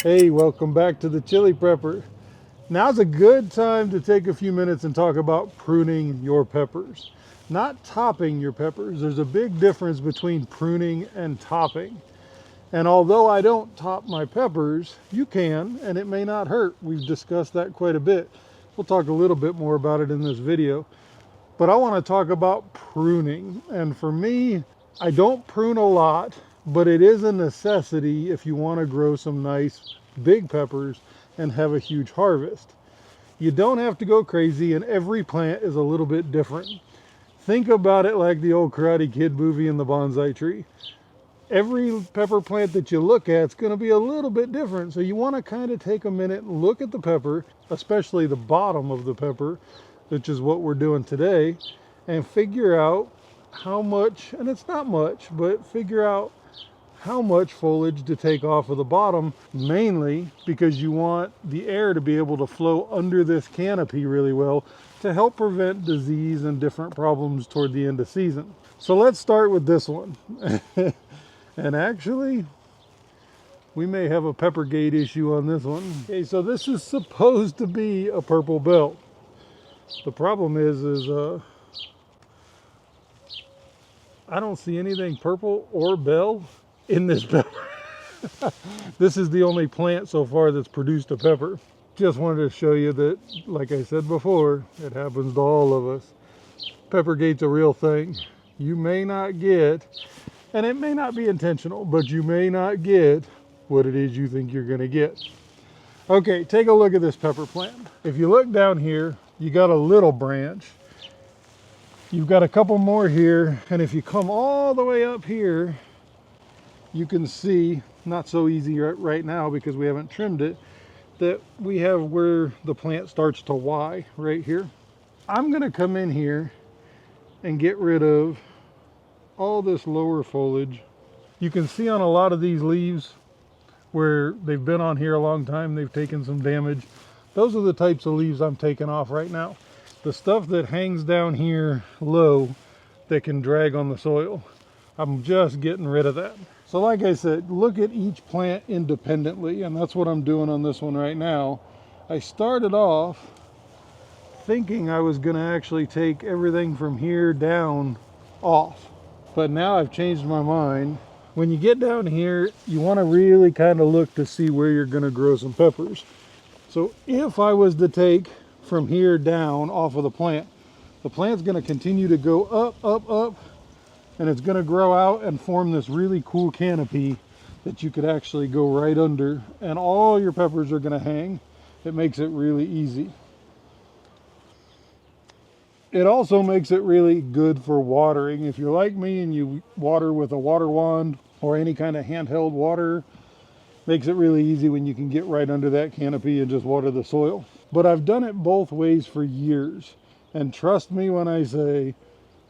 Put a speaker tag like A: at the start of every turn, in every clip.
A: Hey, welcome back to the Chili Prepper. Now's a good time to take a few minutes and talk about pruning your peppers. Not topping your peppers. There's a big difference between pruning and topping. And although I don't top my peppers, you can, and it may not hurt. We've discussed that quite a bit. We'll talk a little bit more about it in this video. But I want to talk about pruning. And for me, I don't prune a lot, but it is a necessity if you want to grow some nice big peppers and have a huge harvest. You don't have to go crazy, and every plant is a little bit different. Think about it like the old Karate Kid movie and the bonsai tree. Every pepper plant that you look at is going to be a little bit different. So you want to kind of take a minute and look at the pepper, especially the bottom of the pepper, which is what we're doing today, and figure out how much, and it's not much, but figure out how much foliage to take off of the bottom, mainly because you want the air to be able to flow under this canopy really well to help prevent disease and different problems toward the end of season. So let's start with this one. And actually, we may have a pepper gate issue on this one. Okay, so this is supposed to be a purple belt. The problem is I don't see anything purple or bell in this pepper. This is the only plant so far that's produced a pepper. Just wanted to show you that, like I said before, it happens to all of us. Pepper gate's a real thing. You may not get, and it may not be intentional, but you may not get what it is you think you're gonna get. Okay, take a look at this pepper plant. If you look down here, you got a little branch. You've got a couple more here, and if you come all the way up here, you can see, not so easy right now because we haven't trimmed it, that we have where the plant starts to Y right here. I'm gonna come in here and get rid of all this lower foliage. You can see on a lot of these leaves where they've been on here a long time, they've taken some damage. Those are the types of leaves I'm taking off right now. The stuff that hangs down here low that can drag on the soil, I'm just getting rid of that. So like I said, look at each plant independently, and that's what I'm doing on this one right now. I started off thinking I was gonna actually take everything from here down off, but now I've changed my mind. When you get down here, you wanna really kind of look to see where you're gonna grow some peppers. So if I was to take from here down off of the plant's gonna continue to go up, up, up, and it's gonna grow out and form this really cool canopy that you could actually go right under, and all your peppers are gonna hang. It makes it really easy. It also makes it really good for watering. If you're like me and you water with a water wand or any kind of handheld water, makes it really easy when you can get right under that canopy and just water the soil. But I've done it both ways for years, and trust me when I say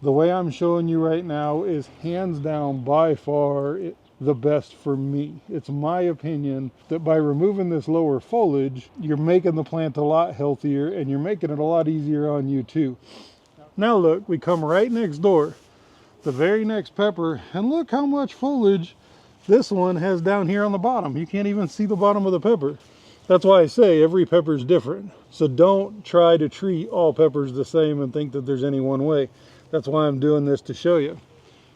A: the way I'm showing you right now is hands down by far the best for me. It's my opinion that by removing this lower foliage, you're making the plant a lot healthier and you're making it a lot easier on you too. Now look, we come right next door, the very next pepper, and look how much foliage this one has down here on the bottom. You can't even see the bottom of the pepper. That's why I say every pepper is different. So don't try to treat all peppers the same and think that there's any one way. That's why I'm doing this, to show you.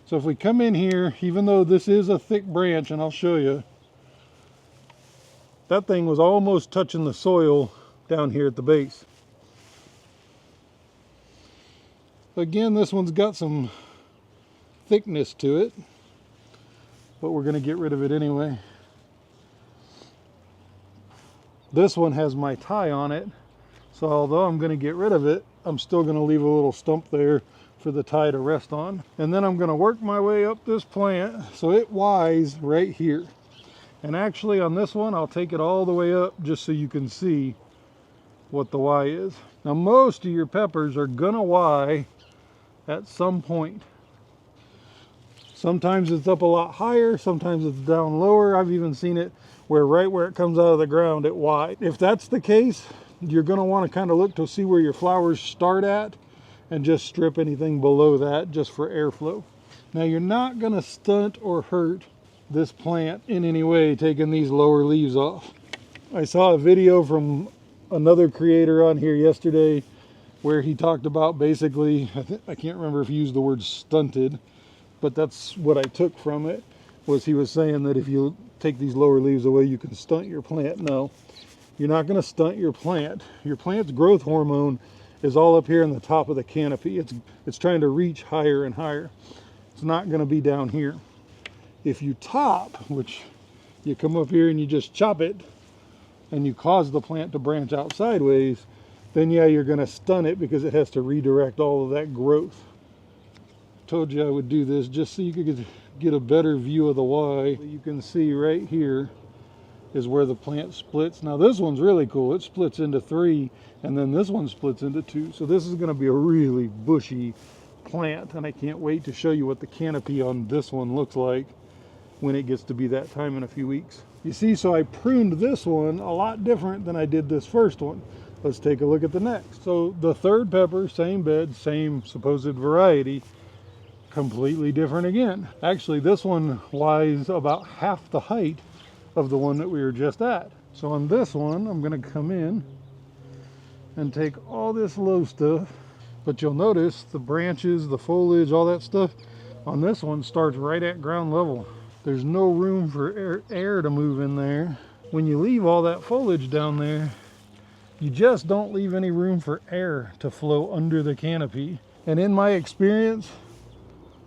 A: So if we come in here, even though this is a thick branch, and I'll show you, that thing was almost touching the soil down here at the base. Again, this one's got some thickness to it, but we're gonna get rid of it anyway. This one has my tie on it, so although I'm gonna get rid of it, I'm still gonna leave a little stump there for the tie to rest on. And then I'm gonna work my way up this plant so it Ys right here. And actually on this one, I'll take it all the way up just so you can see what the Y is. Now most of your peppers are gonna Y at some point. Sometimes it's up a lot higher, sometimes it's down lower. I've even seen it where right where it comes out of the ground, it Y. If that's the case, you're gonna wanna kind of look to see where your flowers start at and just strip anything below that just for airflow. Now you're not gonna stunt or hurt this plant in any way, taking these lower leaves off. I saw a video from another creator on here yesterday where he talked about basically, I can't remember if he used the word stunted, but that's what I took from it, was he was saying that if you take these lower leaves away, you can stunt your plant. No, you're not going to stunt your plant. Your plant's growth hormone is all up here in the top of the canopy. It's trying to reach higher and higher. It's not going to be down here. If you top, which you come up here and you just chop it, and you cause the plant to branch out sideways, then yeah, you're going to stunt it because it has to redirect all of that growth. Told you I would do this just so you could get a better view of the Y. You can see right here is where the plant splits. Now this one's really cool. It splits into 3, and then this one splits into 2. So this is going to be a really bushy plant, and I can't wait to show you what the canopy on this one looks like when it gets to be that time in a few weeks. You see, so I pruned this one a lot different than I did this first one. Let's take a look at the next. So the third pepper, same bed, same supposed variety, completely different again. Actually, this one lies about half the height of the one that we were just at. So on this one, I'm going to come in and take all this low stuff, but you'll notice the branches, the foliage, all that stuff on this one starts right at ground level. There's no room for air to move in there. When you leave all that foliage down there, you just don't leave any room for air to flow under the canopy. And in my experience,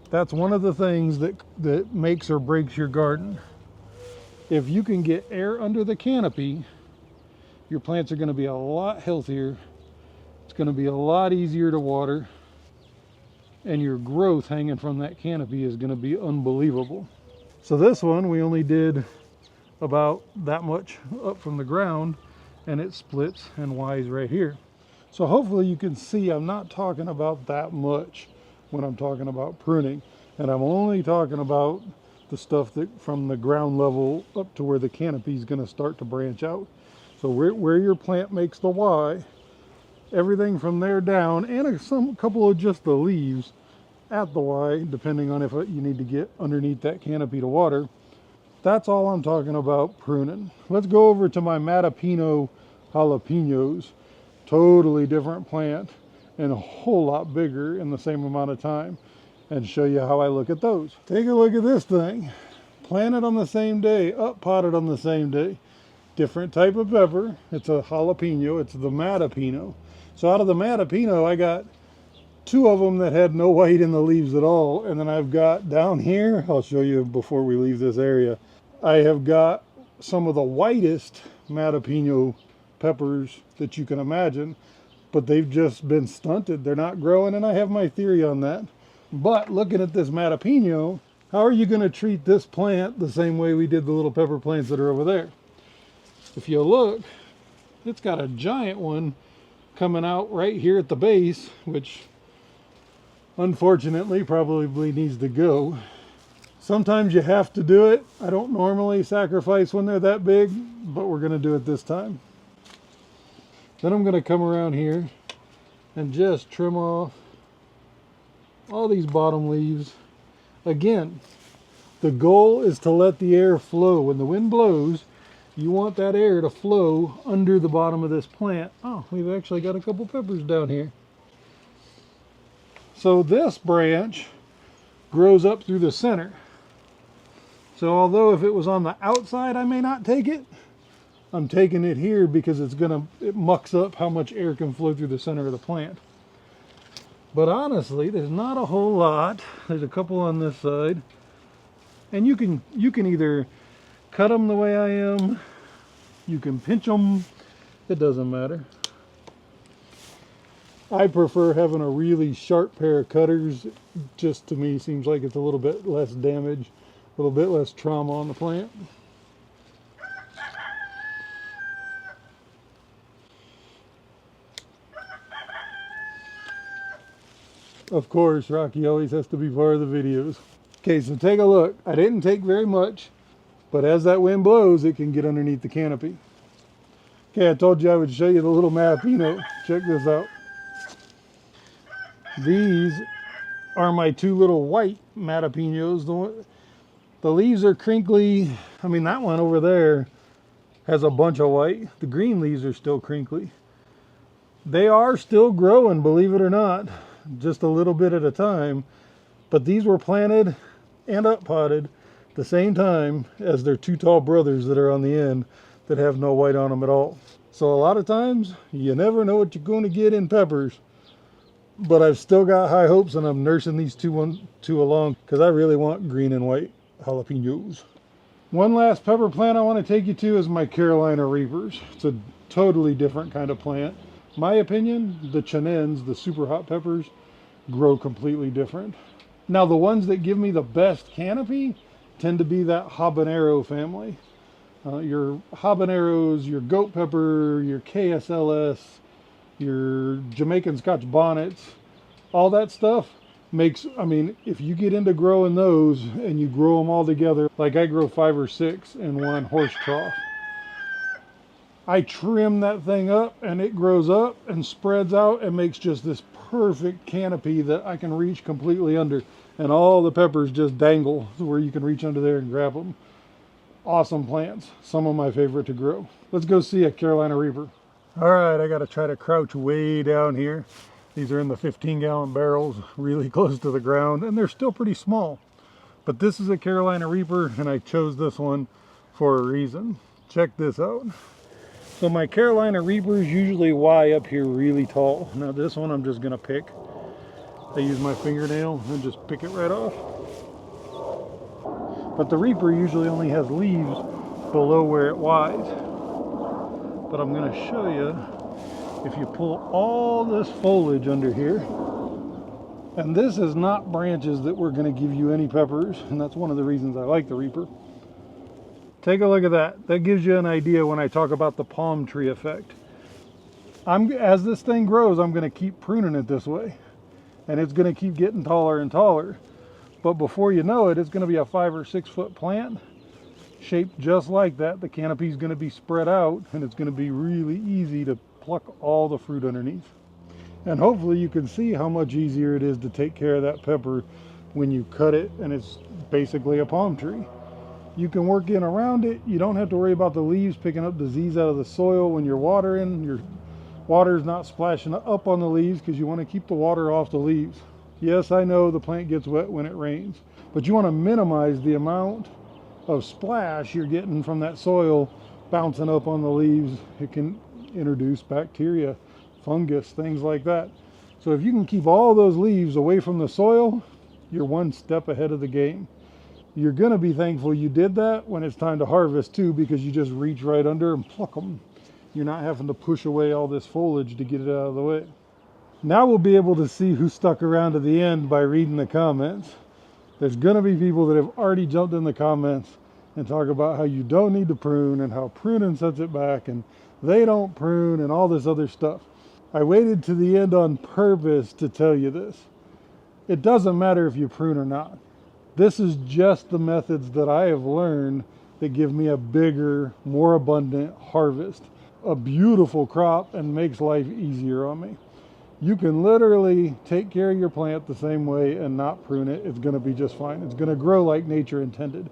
A: that's one of the things that makes or breaks your garden. If you can get air under the canopy, your plants are going to be a lot healthier. It's going to be a lot easier to water, and your growth hanging from that canopy is going to be unbelievable. So this one, we only did about that much up from the ground, and it splits and Y's right here. So hopefully you can see I'm not talking about that much when I'm talking about pruning, and I'm only talking about the stuff that from the ground level up to where the canopy is going to start to branch out. So where your plant makes the Y, everything from there down, and a couple of just the leaves at the Y, depending on if you need to get underneath that canopy to water. That's all I'm talking about pruning. Let's go over to my Matapino jalapenos. Totally different plant and a whole lot bigger in the same amount of time, and show you how I look at those. Take a look at this thing. Planted on the same day, up potted on the same day. Different type of pepper. It's a jalapeno. It's the Matapino. So out of the Matapino, I got 2 of them that had no white in the leaves at all. And then I've got down here, I'll show you before we leave this area, I have got some of the whitest Matapino peppers that you can imagine, but they've just been stunted. They're not growing, and I have my theory on that. But looking at this Matapino, how are you going to treat this plant the same way we did the little pepper plants that are over there? If you look, it's got a giant one coming out right here at the base, which unfortunately probably needs to go. Sometimes you have to do it. I don't normally sacrifice when they're that big, but we're going to do it this time. Then I'm going to come around here and just trim off all these bottom leaves. Again, the goal is to let the air flow. When the wind blows, you want that air to flow under the bottom of this plant. Oh, we've actually got a couple peppers down here. So this branch grows up through the center. So although if it was on the outside, I may not take it, I'm taking it here because it mucks up how much air can flow through the center of the plant. But honestly, there's not a whole lot. There's a couple on this side. And you can either cut them the way I am, you can pinch them, it doesn't matter. I prefer having a really sharp pair of cutters. Just to me seems like it's a little bit less damage, a little bit less trauma on the plant. Of course, Rocky always has to be part of the videos. Okay, so take a look. I didn't take very much, but as that wind blows, it can get underneath the canopy. Okay, I told you I would show you the little Matapino. Check this out. These are my 2 little white Matapinos. The leaves are crinkly. I mean, that one over there has a bunch of white. The green leaves are still crinkly. They are still growing, believe it or not, just a little bit at a time. But these were planted and up potted the same time as their two tall brothers that are on the end that have no white on them at all. So a lot of times you never know what you're going to get in peppers. But I've still got high hopes, and I'm nursing these two along because I really want green and white jalapenos. One last pepper plant I want to take you to is my Carolina Reapers. It's a totally different kind of plant. My opinion, the Chenennes, the super hot peppers, grow completely different. Now the ones that give me the best canopy tend to be that habanero family. Your habaneros, your goat pepper, your KSLS, your Jamaican Scotch bonnets, all that stuff makes, I mean, if you get into growing those and you grow them all together, like I grow 5 or 6 in one horse trough, I trim that thing up and it grows up and spreads out and makes just this perfect canopy that I can reach completely under, and all the peppers just dangle where you can reach under there and grab them. Awesome plants, some of my favorite to grow. Let's go see a Carolina Reaper. All right, I got to try to crouch way down here. These are in the 15-gallon barrels, really close to the ground, and they're still pretty small. But this is a Carolina Reaper, and I chose this one for a reason. Check this out. So my Carolina Reapers usually Y up here really tall. Now this one I'm just gonna pick. I use my fingernail and just pick it right off. But the Reaper usually only has leaves below where it Ys. But I'm gonna show you, if you pull all this foliage under here, and this is not branches that were gonna give you any peppers, and that's one of the reasons I like the Reaper. Take a look at that. That gives you an idea when I talk about the palm tree effect. As this thing grows, I'm going to keep pruning it this way. And it's going to keep getting taller and taller. But before you know it, it's going to be a 5 or 6 foot plant shaped just like that. The canopy is going to be spread out, and it's going to be really easy to pluck all the fruit underneath. And hopefully you can see how much easier it is to take care of that pepper when you cut it and it's basically a palm tree. You can work in around it. You don't have to worry about the leaves picking up disease out of the soil when you're watering. Your water's not splashing up on the leaves because you want to keep the water off the leaves. Yes, I know the plant gets wet when it rains, but you want to minimize the amount of splash you're getting from that soil bouncing up on the leaves. It can introduce bacteria, fungus, things like that. So if you can keep all those leaves away from the soil, you're one step ahead of the game. You're going to be thankful you did that when it's time to harvest too, because you just reach right under and pluck them. You're not having to push away all this foliage to get it out of the way. Now we'll be able to see who stuck around to the end by reading the comments. There's going to be people that have already jumped in the comments and talk about how you don't need to prune and how pruning sets it back and they don't prune and all this other stuff. I waited to the end on purpose to tell you this. It doesn't matter if you prune or not. This is just the methods that I have learned that give me a bigger, more abundant harvest, a beautiful crop, and makes life easier on me. You can literally take care of your plant the same way and not prune it. It's going to be just fine. It's going to grow like nature intended.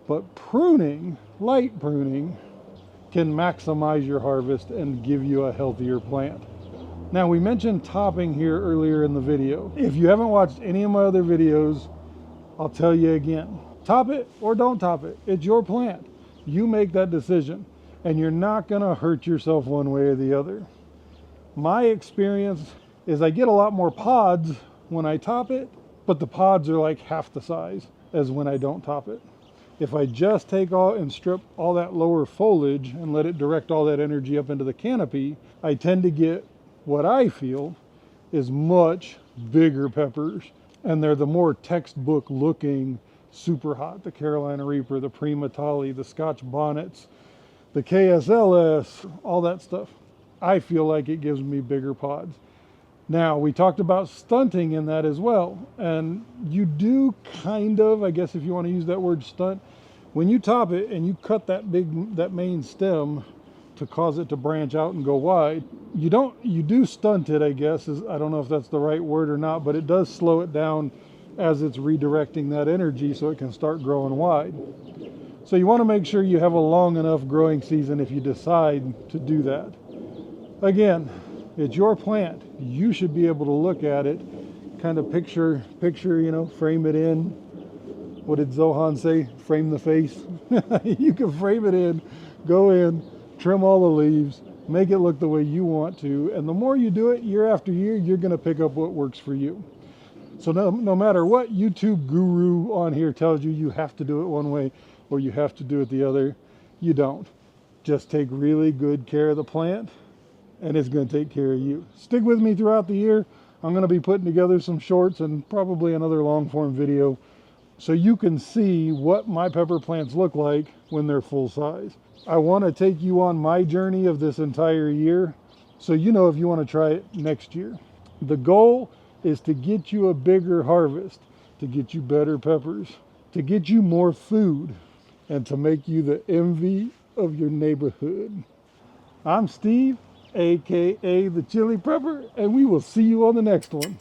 A: But pruning, light pruning, can maximize your harvest and give you a healthier plant. Now, we mentioned topping here earlier in the video. If you haven't watched any of my other videos, I'll tell you again, top it or don't top it. It's your plant. You make that decision, and you're not going to hurt yourself one way or the other. My experience is I get a lot more pods when I top it, but the pods are like half the size as when I don't top it. If I just take all and strip all that lower foliage and let it direct all that energy up into the canopy, I tend to get what I feel is much bigger peppers. And they're the more textbook looking super hot, the Carolina Reaper, the Prima Tali, the Scotch bonnets, the KSLS, all that stuff. I feel like it gives me bigger pods. Now, we talked about stunting in that as well. And you do kind of, I guess if you want to use that word stunt, when you top it and you cut that main stem to cause it to branch out and go wide, you do stunt it, I guess. I don't know if that's the right word or not, but it does slow it down as it's redirecting that energy so it can start growing wide. So you want to make sure you have a long enough growing season if you decide to do that. Again, it's your plant. You should be able to look at it, kind of picture, you know, frame it in. What did Zohan say? Frame the face. You can frame it in, go in, trim all the leaves, make it look the way you want to. And the more you do it year after year, you're going to pick up what works for you. So no matter what YouTube guru on here tells you have to do it one way or you have to do it the other, you don't. Just take really good care of the plant and it's going to take care of you. Stick with me throughout the year. I'm going to be putting together some shorts and probably another long form video so you can see what my pepper plants look like when they're full size. I want to take you on my journey of this entire year so you know if you want to try it next year. The goal is to get you a bigger harvest, to get you better peppers, to get you more food, and to make you the envy of your neighborhood. I'm Steve, aka the Chili Prepper, and we will see you on the next one.